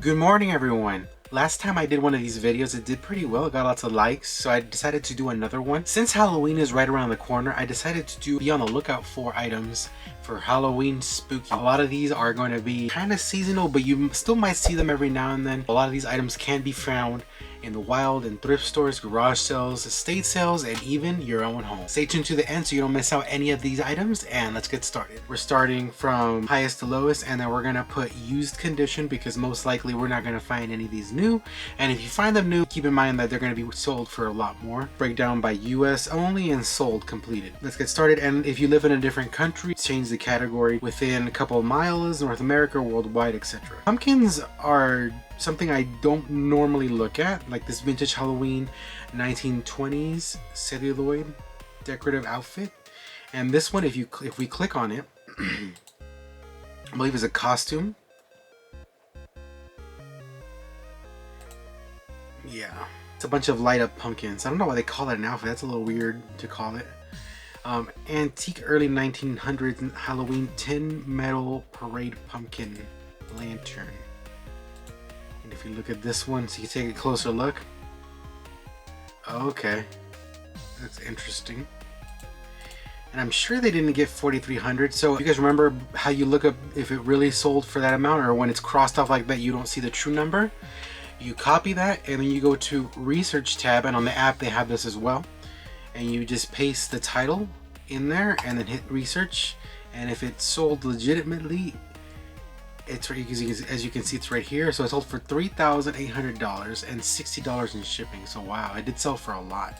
Good morning, everyone. Last time I did one of these videos, it did pretty well. It got lots of likes, so I decided to do another one. Since Halloween is right around the corner, I decided to be on the lookout for items for Halloween spooky. A lot of these are going to be kind of seasonal, but you still might see them every now and then. A lot of these items can be found in the wild, in thrift stores, garage sales, estate sales, and even your own home. Stay tuned to the end so you don't miss out any of these items, and let's get started. We're starting from highest to lowest, and then we're gonna put used condition because most likely we're not gonna find any of these new. And if you find them new, keep in mind that they're gonna be sold for a lot more. Breakdown by US only and sold completed. Let's get started. And if you live in a different country, change the category within a couple of miles, North America, worldwide, etc. Pumpkins are something I don't normally look at, like this vintage Halloween 1920s celluloid decorative outfit. And this one, if we click on it, I believe is a costume. Yeah, it's a bunch of light up pumpkins. I don't know why they call it an outfit. That's a little weird to call it. Antique early 1900s Halloween tin metal parade pumpkin lantern. And if you look at this one, so you take a closer look. Okay, that's interesting. And I'm sure they didn't get 4,300. So you guys remember how you look up if it really sold for that amount, or when it's crossed off like that, you don't see the true number. You copy that and then you go to research tab, and on the app they have this as well. And you just paste the title in there and then hit research. And if it's sold legitimately, it's right, as you can see, it's right here. So it sold for $3,800 and $60 in shipping. So wow, it did sell for a lot.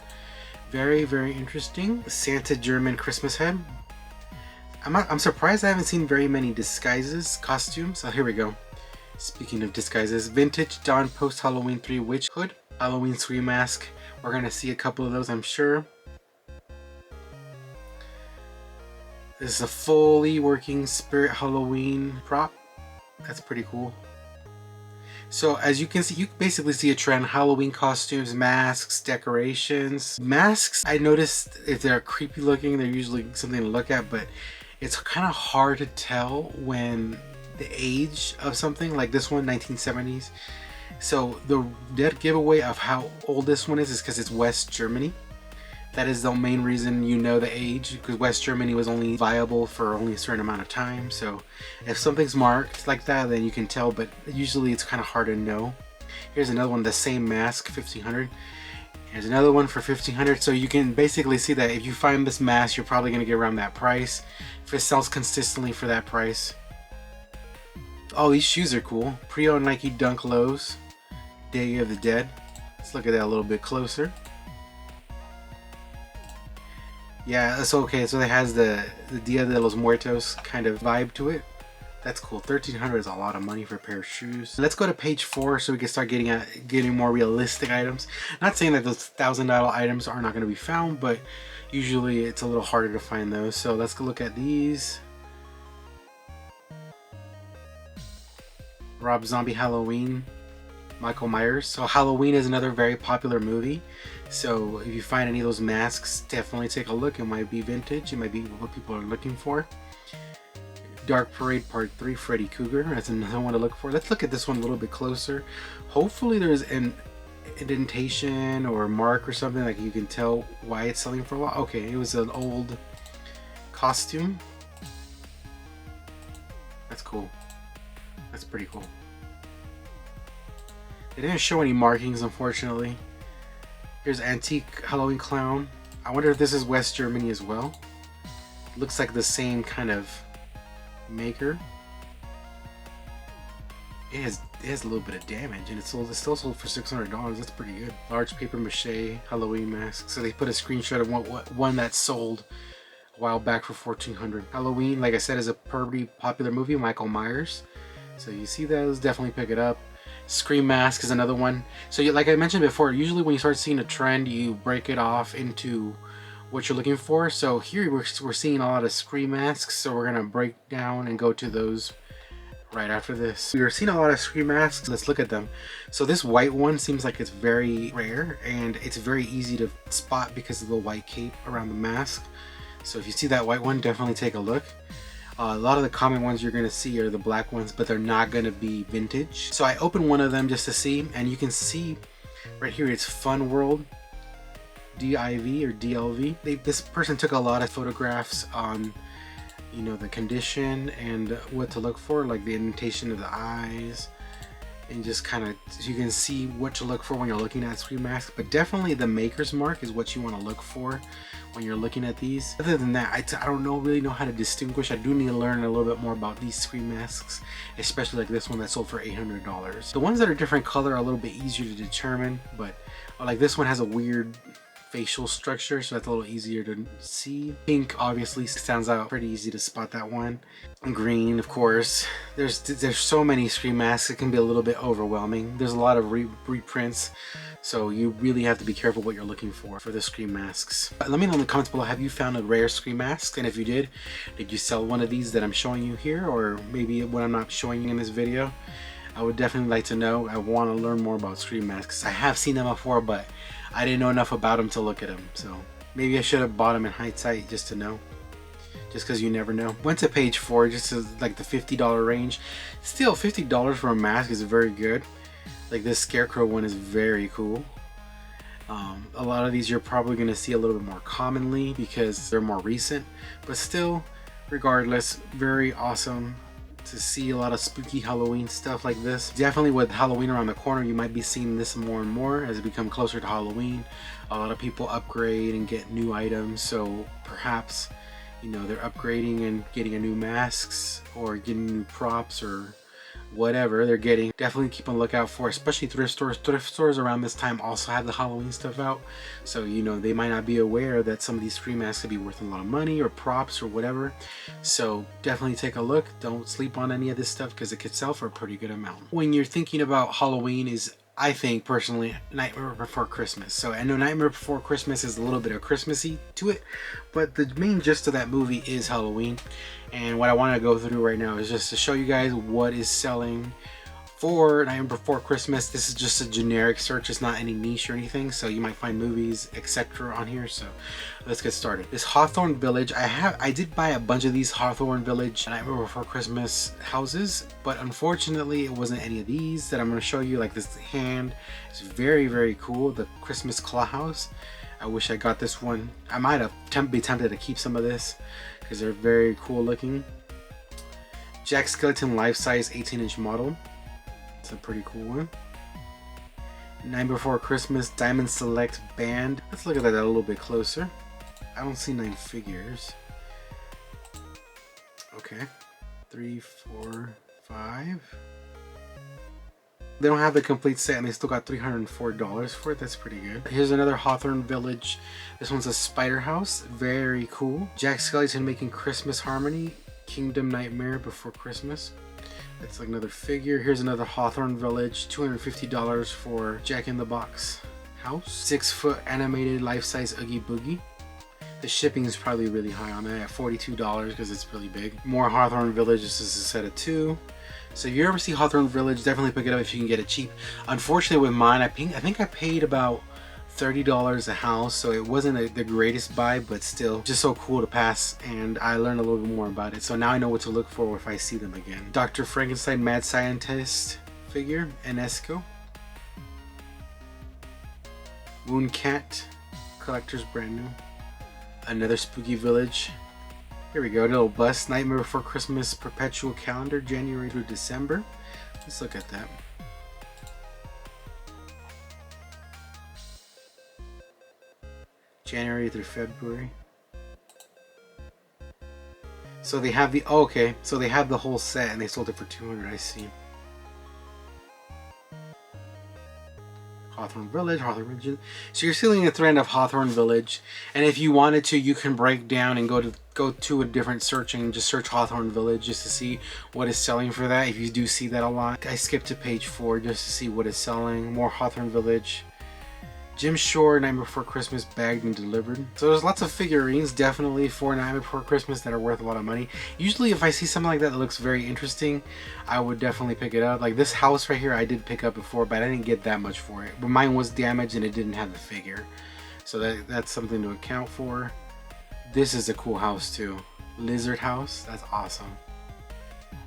Very, very interesting. Santa German Christmas head. I'm surprised I haven't seen very many disguises, costumes. So here we go. Speaking of disguises, vintage Dawn post Halloween 3 witch hood, Halloween scream mask. We're gonna see a couple of those, I'm sure. This is a fully working Spirit Halloween prop. That's pretty cool. So as you can see, you basically see a trend: Halloween costumes, masks, decorations. Masks, I noticed if they're creepy looking, they're usually something to look at, but it's kind of hard to tell when the age of something like this one, 1970s. So the dead giveaway of how old this one is because it's West Germany. That is the main reason you know the age, because West Germany was only viable for only a certain amount of time. So if something's marked like that, then you can tell, but usually it's kind of hard to know. Here's another one, the same mask, 1500. Here's another one for 1500. So you can basically see that if you find this mask, you're probably going to get around that price if it sells consistently for that price. Oh, these shoes are cool. Pre-owned Nike Dunk Lows, Day of the Dead. Let's look at that a little bit closer. Yeah, that's okay. So it has the Dia de los Muertos kind of vibe to it. That's cool. 1,300 is a lot of money for a pair of shoes. Let's go to page 4 so we can start getting more realistic items. Not saying that those $1,000 items are not going to be found, but usually it's a little harder to find those. So let's go look at these. Rob Zombie Halloween, Michael Myers. So Halloween is another very popular movie. So if you find any of those masks, definitely take a look. It might be vintage. It might be what people are looking for. Dark Parade Part 3, Freddy Krueger. That's another one to look for. Let's look at this one a little bit closer. Hopefully there's an indentation or mark or something like you can tell why it's selling for a while. Okay, it was an old costume. That's cool. That's pretty cool. They didn't show any markings, unfortunately. Here's Antique Halloween Clown. I wonder if this is West Germany as well. Looks like the same kind of maker. It has a little bit of damage, and it's still sold for $600. That's pretty good. Large paper mache Halloween mask. So they put a screenshot of one that sold a while back for $1,400. Halloween, like I said, is a pretty popular movie. Michael Myers. So you see those, definitely pick it up. Scream mask is another one. So like I mentioned before, usually when you start seeing a trend, you break it off into what you're looking for. So here we're seeing a lot of scream masks, so we're gonna break down and go to those right after this. We're seeing a lot of scream masks. Let's look at them. So this white one seems like it's very rare, and it's very easy to spot because of the white cape around the mask. So if you see that white one, definitely take a look. A lot of the common ones you're gonna see are the black ones, but they're not gonna be vintage. So I opened one of them just to see, and you can see right here it's Fun World DIV or DLV. This person took a lot of photographs on, you know, the condition and what to look for, like the indentation of the eyes, and just kind of, so you can see what to look for when you're looking at screen masks. But definitely the maker's mark is what you want to look for when you're looking at these. Other than that, I don't really know how to distinguish. I do need to learn a little bit more about these screen masks, especially like this one that sold for $800. The ones that are different color are a little bit easier to determine, but like this one has a weird facial structure, so that's a little easier to see. Pink obviously stands out, pretty easy to spot that one. Green, of course. There's so many screen masks, it can be a little bit overwhelming. There's a lot of reprints, so you really have to be careful what you're looking for the screen masks. Let me know in the comments below, have you found a rare screen mask? And if you did you sell one of these that I'm showing you here, or maybe what I'm not showing you in this video? I would definitely like to know. I want to learn more about screen masks. I have seen them before, but I didn't know enough about them to look at them, so maybe I should have bought them in hindsight just to know, just because you never know. Went to page 4, just to like the $50 range. Still, $50 for a mask is very good. Like this scarecrow one is very cool. A lot of these you're probably going to see a little bit more commonly because they're more recent, but still, regardless, very awesome to see a lot of spooky Halloween stuff like this. Definitely with Halloween around the corner, you might be seeing this more and more as it becomes closer to Halloween. A lot of people upgrade and get new items, so perhaps, you know, they're upgrading and getting a new masks or getting new props or whatever they're getting. Definitely keep a lookout for, especially thrift stores. Thrift stores around this time also have the Halloween stuff out, so you know they might not be aware that some of these screen masks could be worth a lot of money or props or whatever. So definitely take a look. Don't sleep on any of this stuff because it could sell for a pretty good amount. When you're thinking about Halloween, is, I think personally, Nightmare Before Christmas. So I know Nightmare Before Christmas is a little bit of Christmassy to it, but the main gist of that movie is Halloween. And what I want to go through right now is just to show you guys what is selling for Nightmare Before Christmas. This is just a generic search, it's not any niche or anything, so you might find movies, etc. on here. So let's get started. This Hawthorne Village, I did buy a bunch of these Hawthorne Village Nightmare Before Christmas houses, but unfortunately it wasn't any of these that I'm going to show you. Like this hand is very, very cool, the Christmas Claw House. I wish I got this one. I might have be tempted to keep some of this because they're very cool looking. Jack Skellington life-size 18-inch model. It's a pretty cool one. Nightmare Before Christmas Diamond Select Band. Let's look at that a little bit closer. I don't see 9 figures. Okay. 3, 4, 5. They don't have the complete set and they still got $304 for it. That's pretty good. Here's another Hawthorne Village. This one's a spider house. Very cool. Jack Skellington making Christmas Harmony. Kingdom Nightmare Before Christmas. That's like another figure. Here's another Hawthorne Village. $250 for Jack in the Box house. 6-foot animated life-size Oogie Boogie. The shipping is probably really high on that at $42 because it's really big. More Hawthorne Village. This is a set of 2. So if you ever see Hawthorne Village, definitely pick it up if you can get it cheap. Unfortunately with mine, I think I paid about $30 a house, so it wasn't the greatest buy, but still just so cool to pass, and I learned a little bit more about it, so now I know what to look for if I see them again. Dr. Frankenstein Mad Scientist figure, Enesco. Moon Cat collector's brand new. Another Spooky Village. Here we go, a little bust. Nightmare Before Christmas Perpetual Calendar, January through December. Let's look at that. January through February. So they have the, oh, okay, so they have the whole set and they sold it for $200, I see. Hawthorne Village, Hawthorne Village. So you're seeing a trend of Hawthorne Village, and if you wanted to, you can break down and go to a different search and just search Hawthorne Village just to see what is selling for that. If you do see that a lot, I skipped to page 4 just to see what is selling. More Hawthorne Village. Jim Shore, Nightmare Before Christmas, bagged and delivered. So there's lots of figurines definitely for Nightmare Before Christmas that are worth a lot of money. Usually if I see something like that looks very interesting, I would definitely pick it up. Like this house right here I did pick up before, but I didn't get that much for it. But mine was damaged and it didn't have the figure. So that's something to account for. This is a cool house too. Lizard house, that's awesome.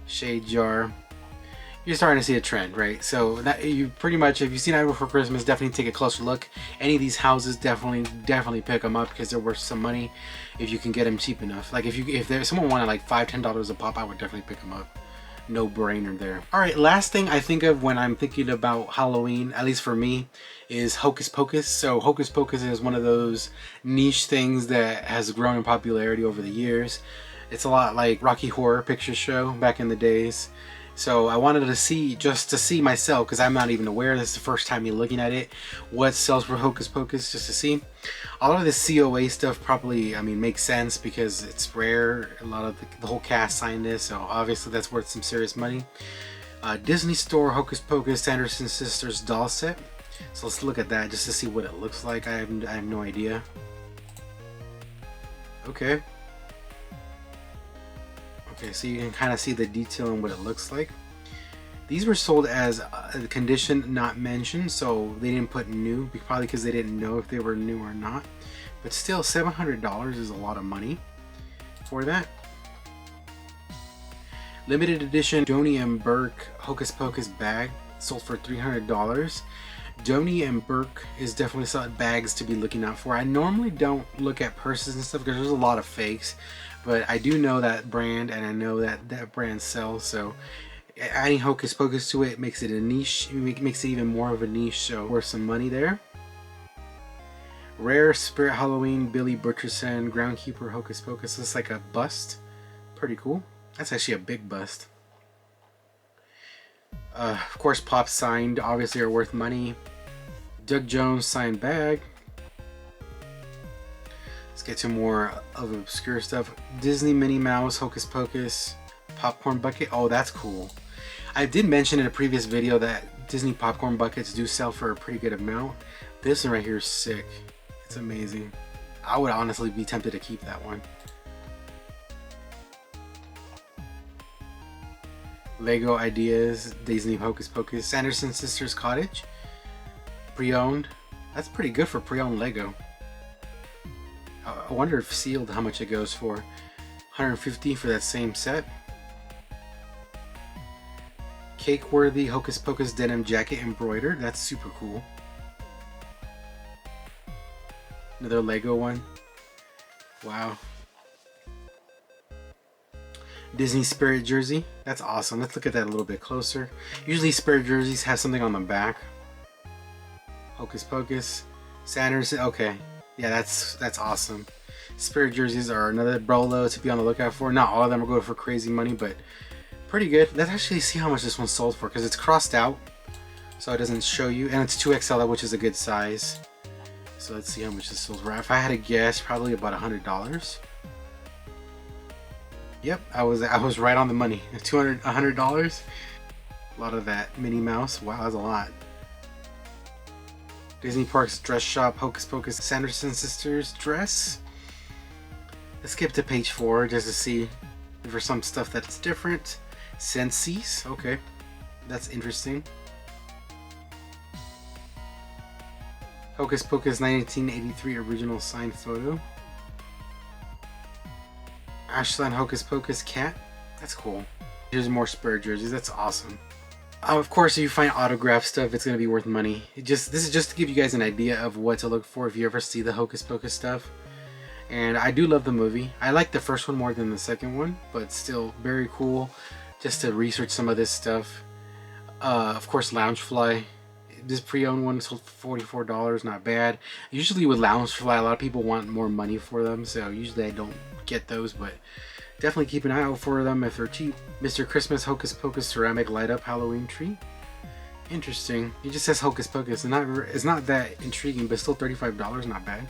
Shade jar. You're starting to see a trend, right? So that you pretty much, if you've seen Nightmare Before Christmas, definitely take a closer look. Any of these houses, definitely pick them up because they're worth some money if you can get them cheap enough. Like if there's someone wanted like $5-10 a pop, I would definitely pick them up. No brainer there. All right, last thing I think of when I'm thinking about Halloween, at least for me, is Hocus Pocus. So Hocus Pocus is one of those niche things that has grown in popularity over the years. It's a lot like Rocky Horror Picture Show back in the days. So I wanted to see, just to see myself, because I'm not even aware, this is the first time you're looking at it, what sells for Hocus Pocus, just to see. A lot of the COA stuff probably, I mean, makes sense because it's rare. A lot of the whole cast signed this, so obviously that's worth some serious money. Disney Store Hocus Pocus Sanderson Sisters doll set. So let's look at that just to see what it looks like. I have no idea. Okay. Okay, so you can kind of see the detail and what it looks like. These were sold as a condition not mentioned, so they didn't put new, probably because they didn't know if they were new or not. But still, $700 is a lot of money for that. Limited edition Donnie and Burke Hocus Pocus bag sold for $300. Donnie and Burke is definitely some bags to be looking out for. I normally don't look at purses and stuff because there's a lot of fakes, but I do know that brand and I know that that brand sells, so adding Hocus Pocus to it makes it a niche, makes it even more of a niche, so worth some money there. Rare Spirit Halloween Billy Butcherson Groundkeeper Hocus Pocus. Looks like a bust. Pretty cool. That's actually a big bust. Of course, Pop signed obviously are worth money. Doug Jones signed bag. Let's get to more of obscure stuff. Disney Minnie Mouse Hocus Pocus popcorn bucket. Oh, that's cool. I did mention in a previous video that Disney popcorn buckets do sell for a pretty good amount. This one right here is sick. It's amazing. I would honestly be tempted to keep that one. Lego Ideas Disney Hocus Pocus Sanderson Sisters Cottage. Pre-owned. That's pretty good for pre-owned Lego. I wonder if sealed how much it goes for. $150 for that same set. Cake-worthy Hocus Pocus denim jacket embroidered. That's super cool. Another Lego one. Wow. Disney Spirit jersey. That's awesome. Let's look at that a little bit closer. Usually Spirit jerseys have something on the back. Hocus Pocus. Sanderson. Okay. Yeah, that's awesome. Spirit jerseys are another Brolo to be on the lookout for. Not all of them are going for crazy money, but pretty good. Let's actually see how much this one sold for, because it's crossed out, so it doesn't show you. And it's 2XL, which is a good size. So let's see how much this sold for. If I had to guess, probably about $100. Yep, I was right on the money. $100. A lot of that Minnie Mouse. Wow, that's a lot. Disney Parks Dress Shop Hocus Pocus Sanderson Sisters dress. Let's skip to page 4 just to see for some stuff that's different. Sensi's, okay, that's interesting. Hocus Pocus 1983 original signed photo. Ashland Hocus Pocus cat. That's cool. Here's more Spirit jerseys. That's awesome. Of course, if you find autograph stuff, it's gonna be worth money. This is just to give you guys an idea of what to look for if you ever see the Hocus Pocus stuff. And I do love the movie. I like the first one more than the second one, but still very cool. Just to research some of this stuff. Of course, Loungefly. This pre-owned one sold for $44. Not bad. Usually with Loungefly, a lot of people want more money for them, so usually I don't get those, but definitely keep an eye out for them if they're cheap. Mr. Christmas Hocus Pocus ceramic light up Halloween tree. Interesting. It just says Hocus Pocus. It's not that intriguing, but still $35. Not bad.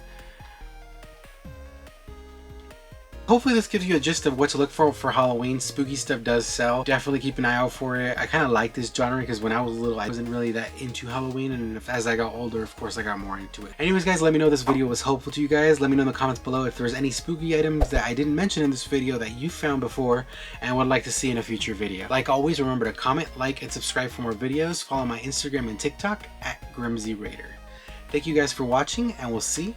Hopefully this gives you a gist of what to look for Halloween. Spooky stuff does sell. Definitely keep an eye out for it. I kind of like this genre because when I was little, I wasn't really that into Halloween, and as I got older, of course, I got more into it. Anyways, guys, let me know this video was helpful to you guys. Let me know in the comments below if there's any spooky items that I didn't mention in this video that you found before and would like to see in a future video. Like always, remember to comment, like, and subscribe for more videos. Follow my Instagram and TikTok at GrimzyRaider. Thank you guys for watching, and we'll see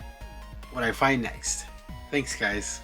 what I find next. Thanks, guys.